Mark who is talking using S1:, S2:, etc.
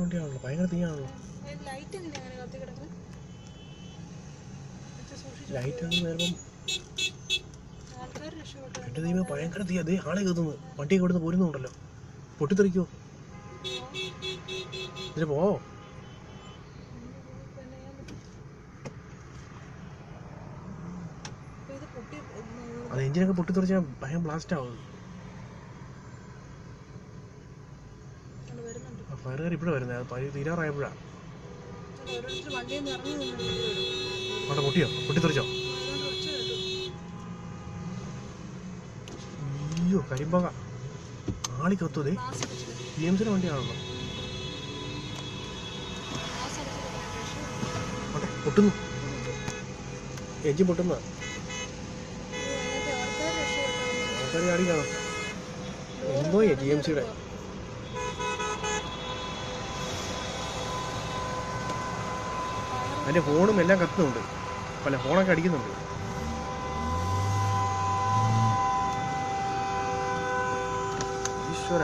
S1: വണ്ടിയാണല്ലോ, ഭയങ്കര തീയാണല്ലോ. ലൈറ്റ് വരുമ്പം എന്റെ ദൈവം ഭയങ്കര തീ. അതേ ആളെ കത്തുന്നു. വണ്ടിയൊക്കെ ഇവിടുന്ന് പോരുന്നുണ്ടല്ലോ. പൊട്ടിത്തെറിക്കോ? ഇതിന് പോ. അത് എഞ്ചിനൊക്കെ പൊട്ടിത്തെറിച്ചാൽ ഭയങ്കര ബ്ലാസ്റ്റ് ആവും. ഫയറുകാർ ഇപ്പോഴാണ് വരുന്നത്. അത് തീരാറായപ്പോഴാണ്. അവിടെ പൊട്ടിയോ? പൊട്ടിത്തെറിച്ചോ? അയ്യോ, കരിമ്പക ആളി കത്തുതേ. GMCയുടെ വണ്ടിയാണല്ലോ. അവിടെ പൊട്ടുന്നു. എഞ്ചിൻ പൊട്ടുന്ന ആൾക്കാർ ചാടി കാണാം. എന്തോ GMCയുടെ അതിൻ്റെ ഫോണും എല്ലാം കത്തുന്നുണ്ട്. പല ഫോണൊക്കെ അടിക്കുന്നുണ്ട്. ഈശ്വര.